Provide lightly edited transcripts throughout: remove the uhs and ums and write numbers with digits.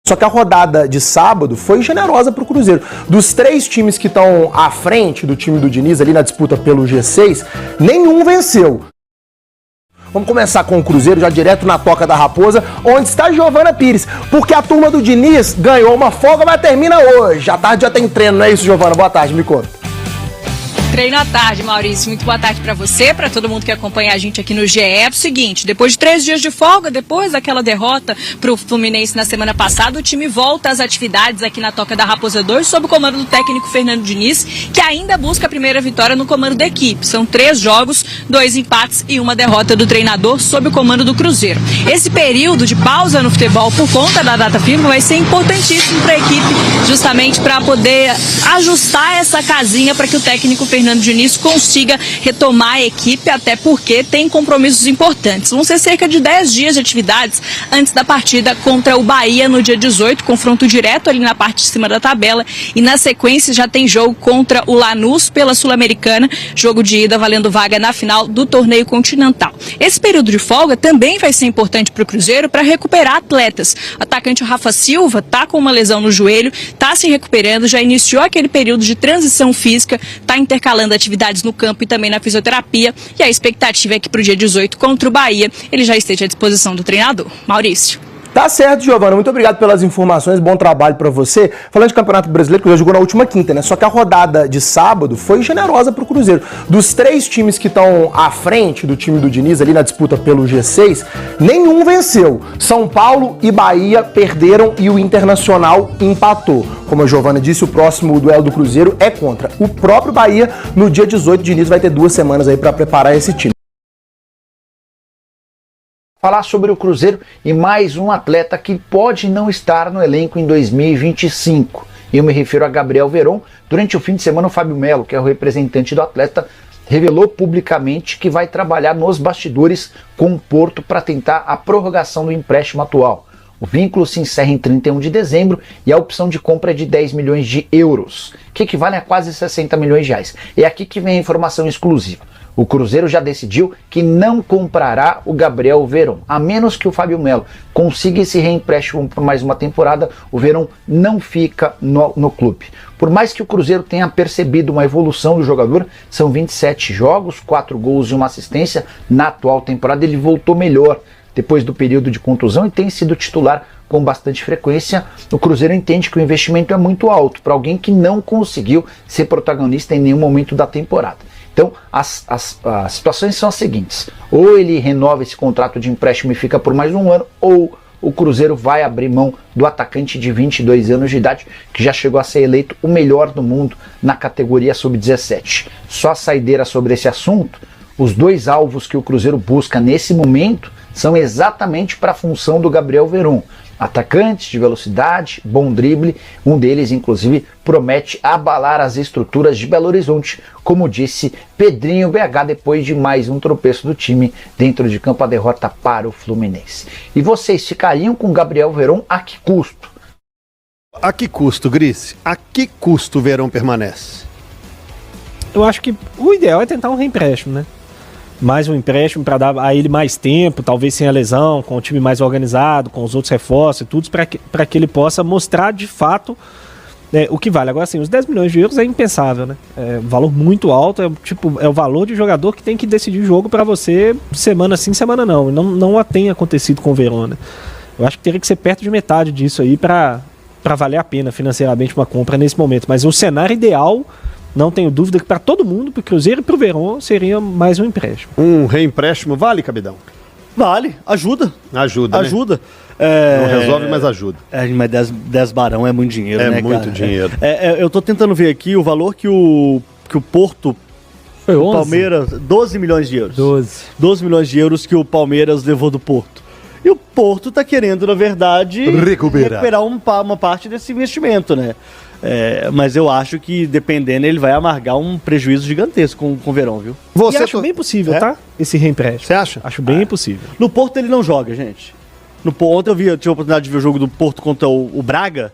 Só que a rodada de sábado foi generosa para o Cruzeiro. Dos 3 times que estão à frente do time do Diniz ali na disputa pelo G6, nenhum venceu. Vamos começar com o Cruzeiro, já direto na Toca da Raposa, onde está Giovana Pires. Porque a turma do Diniz ganhou uma folga, mas termina hoje. À tarde já tem treino, não é isso, Giovana? Boa tarde, me conta. Treino à tarde, Maurício. Muito boa tarde para você, para todo mundo que acompanha a gente aqui no GE. É o seguinte, depois de 3 dias de folga, depois daquela derrota pro Fluminense na semana passada, o time volta às atividades aqui na Toca da Raposa 2, sob o comando do técnico Fernando Diniz, que ainda busca a primeira vitória no comando da equipe. São 3 jogos, 2 empates e uma derrota do treinador sob o comando do Cruzeiro. Esse período de pausa no futebol por conta da data FIFA vai ser importantíssimo para a equipe, justamente para poder ajustar essa casinha para que o técnico Fernando Diniz consiga retomar a equipe, até porque tem compromissos importantes. Vão ser cerca de 10 dias de atividades antes da partida contra o Bahia no dia 18, confronto direto ali na parte de cima da tabela, e na sequência já tem jogo contra o Lanús pela Sul-Americana, jogo de ida valendo vaga na final do torneio continental. Esse período de folga também vai ser importante para o Cruzeiro para recuperar atletas. O atacante Rafa Silva está com uma lesão no joelho, está se recuperando, já iniciou aquele período de transição física, está intercalando atividades no campo e também na fisioterapia, e a expectativa é que para o dia 18 contra o Bahia ele já esteja à disposição do treinador. Maurício. Tá certo, Giovana. Muito obrigado pelas informações. Bom trabalho pra você. Falando de Campeonato Brasileiro, o Cruzeiro jogou na última quinta, né? Só que a rodada de sábado foi generosa pro Cruzeiro. Dos 3 times que estão à frente do time do Diniz ali na disputa pelo G6, nenhum venceu. São Paulo e Bahia perderam e o Internacional empatou. Como a Giovana disse, o próximo duelo do Cruzeiro é contra o próprio Bahia. No dia 18, o Diniz vai ter 2 semanas aí pra preparar esse time. Falar sobre o Cruzeiro e mais um atleta que pode não estar no elenco em 2025. Eu me refiro a Gabriel Veron. Durante o fim de semana, o Fábio Melo, que é o representante do atleta, revelou publicamente que vai trabalhar nos bastidores com o Porto para tentar a prorrogação do empréstimo atual. O vínculo se encerra em 31 de dezembro e a opção de compra é de 10 milhões de euros, que equivale a quase 60 milhões de reais. É aqui que vem a informação exclusiva. O Cruzeiro já decidiu que não comprará o Gabriel Veron. A menos que o Fábio Melo consiga esse reempréstimo por mais uma temporada, o Veron não fica no clube. Por mais que o Cruzeiro tenha percebido uma evolução do jogador, são 27 jogos, 4 gols e uma assistência. Na atual temporada ele voltou melhor depois do período de contusão e tem sido titular com bastante frequência. O Cruzeiro entende que o investimento é muito alto para alguém que não conseguiu ser protagonista em nenhum momento da temporada. Então, as situações são as seguintes: ou ele renova esse contrato de empréstimo e fica por mais um ano, ou o Cruzeiro vai abrir mão do atacante de 22 anos de idade, que já chegou a ser eleito o melhor do mundo na categoria sub-17. Só a saideira sobre esse assunto: os 2 alvos que o Cruzeiro busca nesse momento são exatamente para a função do Gabriel Veron. Atacantes de velocidade, bom drible, um deles inclusive promete abalar as estruturas de Belo Horizonte, como disse Pedrinho BH depois de mais um tropeço do time dentro de campo, a derrota para o Fluminense. E vocês ficariam com Gabriel Veron a que custo? A que custo, Gris? A que custo o Veron permanece? Eu acho que o ideal é tentar um reempréstimo, né? Mais um empréstimo para dar a ele mais tempo, talvez sem a lesão, com o time mais organizado, com os outros reforços e tudo, para que ele possa mostrar de fato o que vale. Agora, assim, os 10 milhões de euros é impensável, né? É um valor muito alto, é o valor de jogador que tem que decidir jogo para você semana sim, semana não. Não tem acontecido com o Verona. Eu acho que teria que ser perto de metade disso aí para valer a pena financeiramente uma compra nesse momento. Mas o cenário ideal, não tenho dúvida que para todo mundo, para o Cruzeiro e para o Verón, seria mais um empréstimo. Um reempréstimo vale, Cabidão? Vale, ajuda. Ajuda, né? Não resolve, mas ajuda. Mas 10 barão é muito dinheiro, né, cara? É muito dinheiro. Eu tô tentando ver aqui o valor que o Porto... Foi 11? O Palmeiras, 12 milhões de euros. 12 milhões de euros que o Palmeiras levou do Porto. E o Porto tá querendo, na verdade, recuperar uma parte desse investimento, né? Mas eu acho que, dependendo, ele vai amargar um prejuízo gigantesco com o Verón, viu? E acho bem possível, tá? Esse reempréstimo. Você acha? Acho bem possível. No Porto ele não joga, gente. Ontem eu tive a oportunidade de ver o jogo do Porto contra o Braga.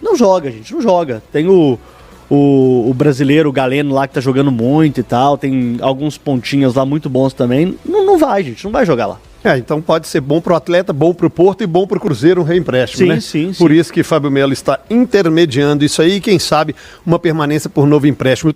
Não joga, gente, não joga. Tem o brasileiro, o Galeno lá, que tá jogando muito e tal. Tem alguns pontinhos lá muito bons também. Não vai, gente, não vai jogar lá. Então pode ser bom pro atleta, bom pro Porto e bom pro Cruzeiro um reempréstimo, Sim, né? sim. Por isso que Fábio Melo está intermediando isso aí e quem sabe uma permanência por novo empréstimo.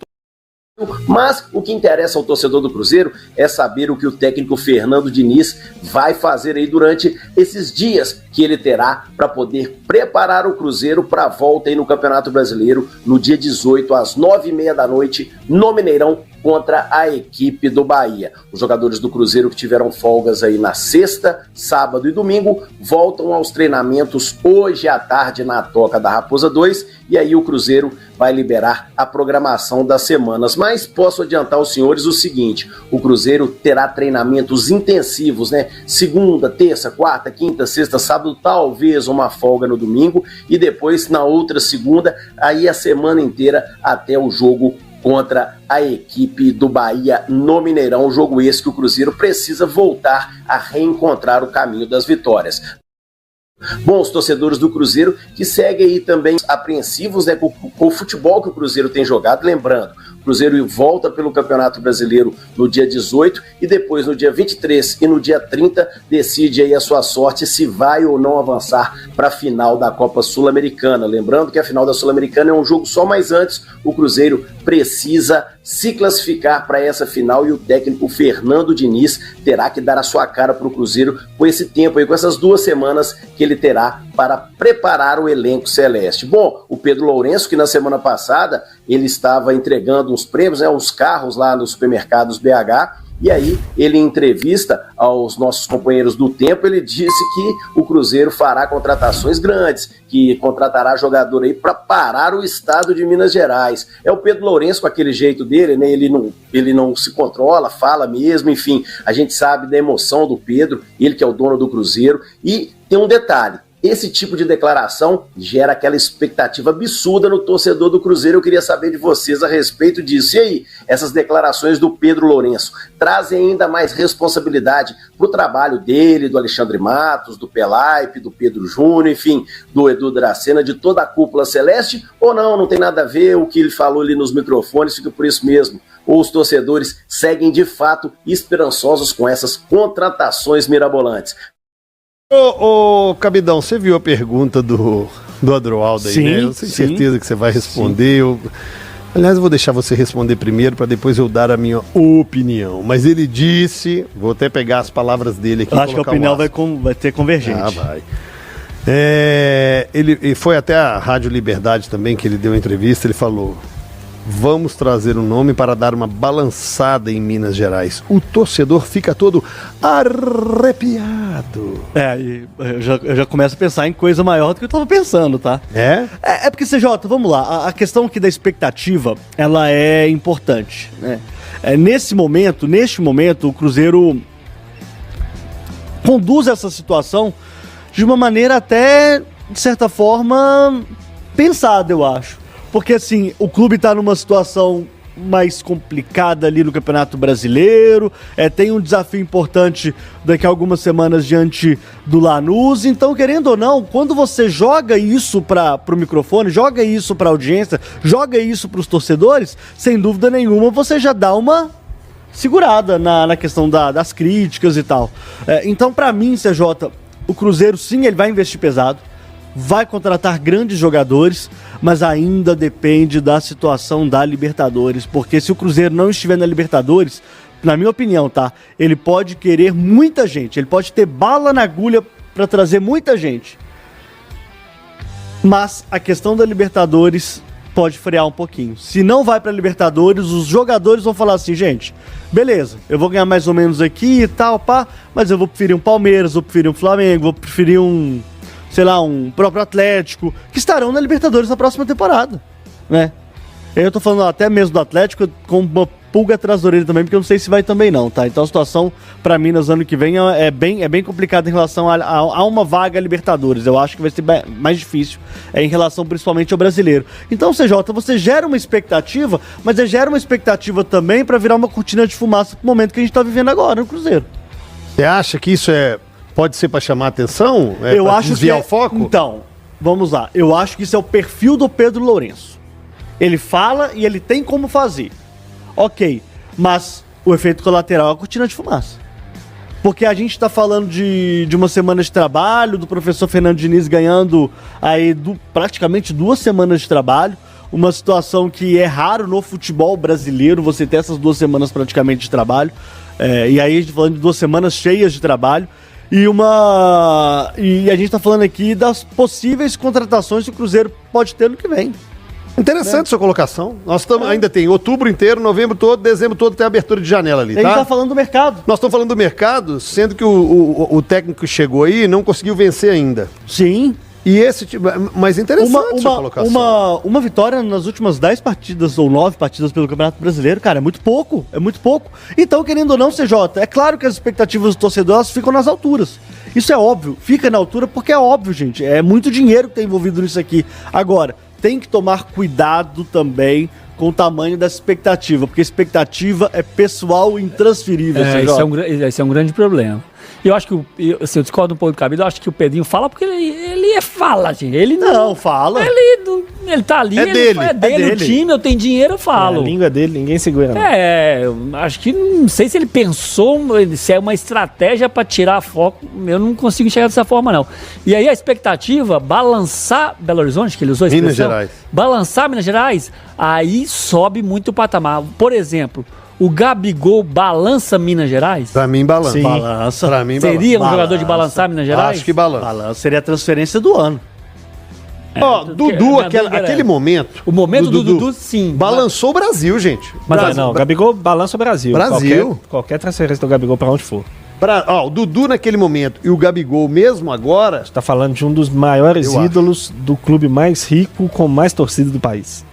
Mas o que interessa ao torcedor do Cruzeiro é saber o que o técnico Fernando Diniz vai fazer aí durante esses dias que ele terá para poder preparar o Cruzeiro para a volta aí no Campeonato Brasileiro no dia 18 às 9h30 da noite no Mineirão contra a equipe do Bahia. Os jogadores do Cruzeiro que tiveram folgas aí na sexta, sábado e domingo voltam aos treinamentos hoje à tarde na Toca da Raposa 2 e aí o Cruzeiro vai liberar a programação das semanas. Mas posso adiantar aos senhores o seguinte, o Cruzeiro terá treinamentos intensivos, né? Segunda, terça, quarta, quinta, sexta, sábado, talvez uma folga no domingo e depois na outra segunda, aí a semana inteira até o jogo contra a equipe do Bahia no Mineirão, jogo esse que o Cruzeiro precisa voltar a reencontrar o caminho das vitórias. Bom, os torcedores do Cruzeiro que seguem aí também apreensivos, né, com o futebol que o Cruzeiro tem jogado, lembrando, o Cruzeiro volta pelo Campeonato Brasileiro no dia 18 e depois no dia 23 e no dia 30 decide aí a sua sorte se vai ou não avançar para a final da Copa Sul-Americana. Lembrando que a final da Sul-Americana é um jogo só, mas antes o Cruzeiro precisa se classificar para essa final e o técnico Fernando Diniz terá que dar a sua cara para o Cruzeiro com esse tempo aí, com essas 2 semanas que ele terá para preparar o elenco celeste. Bom, o Pedro Lourenço, que na semana passada ele estava entregando uns prêmios, né, uns carros lá nos supermercados BH, e aí ele em entrevista aos nossos companheiros do Tempo, ele disse que o Cruzeiro fará contratações grandes, que contratará jogador aí para parar o estado de Minas Gerais. É o Pedro Lourenço com aquele jeito dele, né? Ele não se controla, fala mesmo, enfim, a gente sabe da emoção do Pedro, ele que é o dono do Cruzeiro, e tem um detalhe, esse tipo de declaração gera aquela expectativa absurda no torcedor do Cruzeiro. Eu queria saber de vocês a respeito disso. E aí, essas declarações do Pedro Lourenço trazem ainda mais responsabilidade para o trabalho dele, do Alexandre Matos, do Pelaipe, do Pedro Júnior, enfim, do Edu Dracena, de toda a cúpula celeste? Ou não tem nada a ver o que ele falou ali nos microfones, fica por isso mesmo? Ou os torcedores seguem de fato esperançosos com essas contratações mirabolantes? Ô, Cabidão, você viu a pergunta do Adroaldo aí, né? Eu tenho certeza que você vai responder. Aliás, eu vou deixar você responder primeiro para depois eu dar a minha opinião. Mas ele disse, vou até pegar as palavras dele aqui. Eu acho que a opinião vai ter convergente. Vai. Ele foi até a Rádio Liberdade também, que ele deu uma entrevista, ele falou: vamos trazer um nome para dar uma balançada em Minas Gerais. O torcedor fica todo arrepiado. Eu já começo a pensar em coisa maior do que eu estava pensando, tá? É porque, CJ, vamos lá, a questão aqui da expectativa, ela é importante, né? Neste momento, o Cruzeiro conduz essa situação de uma maneira até, de certa forma, pensada, eu acho. Porque, assim, o clube tá numa situação mais complicada ali no Campeonato Brasileiro, tem um desafio importante daqui a algumas semanas diante do Lanús, então, querendo ou não, quando você joga isso pro microfone, joga isso pra audiência, joga isso pros torcedores, sem dúvida nenhuma você já dá uma segurada na questão das críticas e tal. Então, pra mim, CJ, o Cruzeiro, sim, ele vai investir pesado, vai contratar grandes jogadores, mas ainda depende da situação da Libertadores, porque se o Cruzeiro não estiver na Libertadores, na minha opinião, tá? Ele pode querer muita gente, ele pode ter bala na agulha para trazer muita gente, mas a questão da Libertadores pode frear um pouquinho. Se não vai para Libertadores, os jogadores vão falar assim: gente, beleza, eu vou ganhar mais ou menos aqui e tal, pá, mas eu vou preferir um Palmeiras, vou preferir um Flamengo, vou preferir um próprio Atlético, que estarão na Libertadores na próxima temporada, né? Eu tô falando até mesmo do Atlético com uma pulga atrás da orelha também, porque eu não sei se vai também não, tá? Então a situação para Minas ano que vem é bem complicada em relação a uma vaga Libertadores. Eu acho que vai ser mais difícil em relação principalmente ao brasileiro. Então, CJ, você gera uma expectativa, mas gera uma expectativa também para virar uma cortina de fumaça pro momento que a gente tá vivendo agora no Cruzeiro. Você acha que isso pode ser para chamar a atenção? Eu acho desviar o foco? Então, vamos lá. Eu acho que isso é o perfil do Pedro Lourenço. Ele fala e ele tem como fazer. Ok, mas o efeito colateral é a cortina de fumaça. Porque a gente está falando de uma semana de trabalho, do professor Fernando Diniz ganhando aí praticamente 2 semanas de trabalho. Uma situação que é raro no futebol brasileiro, você ter essas 2 semanas praticamente de trabalho. E aí a gente tá falando de 2 semanas cheias de trabalho. E a gente está falando aqui das possíveis contratações que o Cruzeiro pode ter no que vem. Interessante sua colocação. Nós ainda tem outubro inteiro, novembro todo, dezembro todo tem abertura de janela ali, A gente tá falando do mercado. Nós estamos falando do mercado, sendo que o técnico que chegou aí não conseguiu vencer ainda. Sim. E esse tipo. Mas interessante sua colocação. Uma vitória nas últimas 10 partidas ou 9 partidas pelo Campeonato Brasileiro, cara, é muito pouco. É muito pouco. Então, querendo ou não, CJ, é claro que as expectativas do torcedor elas ficam nas alturas. Isso é óbvio. Fica na altura porque é óbvio, gente. É muito dinheiro que tá envolvido nisso aqui. Agora, tem que tomar cuidado também com o tamanho da expectativa, porque expectativa é pessoal e intransferível. Esse é um grande problema. Eu acho que, eu discordo um pouco do Cabide, eu acho que o Pedrinho fala porque ele fala, gente. Ele não fala. Ele tá ali, é dele. O time, eu tenho dinheiro, eu falo. A língua dele, ninguém segura. Não. Eu acho que, não sei se ele pensou, se é uma estratégia pra tirar foco, eu não consigo enxergar dessa forma, não. E aí a expectativa, balançar Belo Horizonte, que ele usou a expressão. Minas Gerais. Balançar Minas Gerais, aí sobe muito o patamar. Por exemplo, o Gabigol balança Minas Gerais? Pra mim, balança. Sim. Balança. Pra mim, Seria um jogador de balançar Minas Gerais? Acho que balança. Balança seria a transferência do ano. Dudu, aquele momento. O momento do Dudu, sim. Balançou o Brasil, gente. Mas não, o Gabigol balança o Brasil. Brasil. Qualquer transferência do Gabigol pra onde for. O Dudu naquele momento e o Gabigol mesmo agora. Você tá falando de um dos maiores ídolos do clube mais rico com mais torcida do país.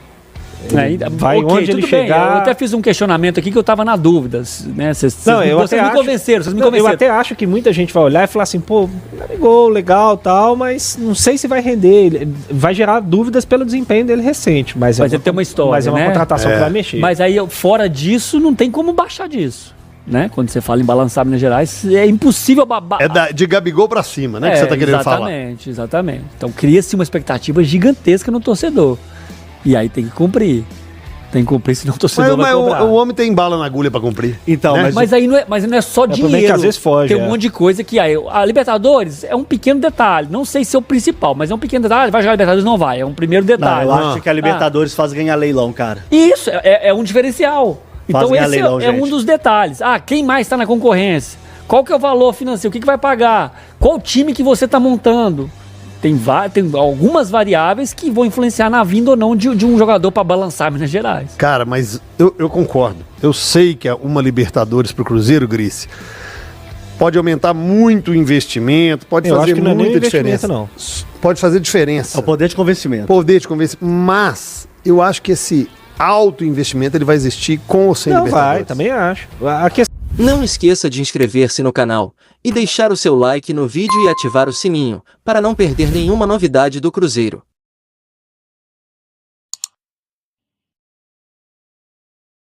Vai onde ele chegar. Eu até fiz um questionamento aqui que eu tava na dúvida, né? Vocês me convenceram. Eu até acho que muita gente vai olhar e falar assim, pô, Gabigol, legal, tal, mas não sei se vai render. Ele vai gerar dúvidas pelo desempenho dele recente, mas ele tem uma história, mas é uma contratação que vai mexer. Mas aí fora disso não tem como baixar disso, né? Quando você fala em balançar Minas Gerais, é impossível de Gabigol pra cima, né? Que você tá querendo falar. Exatamente. Então cria-se uma expectativa gigantesca no torcedor. E aí tem que cumprir. Tem que cumprir, senão o torcedor vai cobrar. O homem tem bala na agulha pra cumprir. Então, né? Mas aí não é só dinheiro. Que às vezes foge, tem um monte de coisa que aí. A Libertadores é um pequeno detalhe. Não sei se é o principal, mas é um pequeno detalhe. Vai jogar a Libertadores? Não vai. É um primeiro detalhe. Eu acho que a Libertadores faz ganhar leilão, cara. Isso, é um difereal. Então esse leilão, é um dos detalhes. Quem mais está na concorrência? Qual que é o valor financeiro? O que vai pagar? Qual time que você está montando? Tem algumas variáveis que vão influenciar na vinda ou não de um jogador para balançar Minas Gerais. Cara, mas eu concordo. Eu sei que uma Libertadores pro Cruzeiro, Grice, pode aumentar muito o investimento, pode fazer muita diferença. Não. Pode fazer diferença. É o poder de convencimento. Mas eu acho que esse alto investimento ele vai existir com ou sem Libertadores. Vai, também acho. Não esqueça de inscrever-se no canal e deixar o seu like no vídeo e ativar o sininho, para não perder nenhuma novidade do Cruzeiro.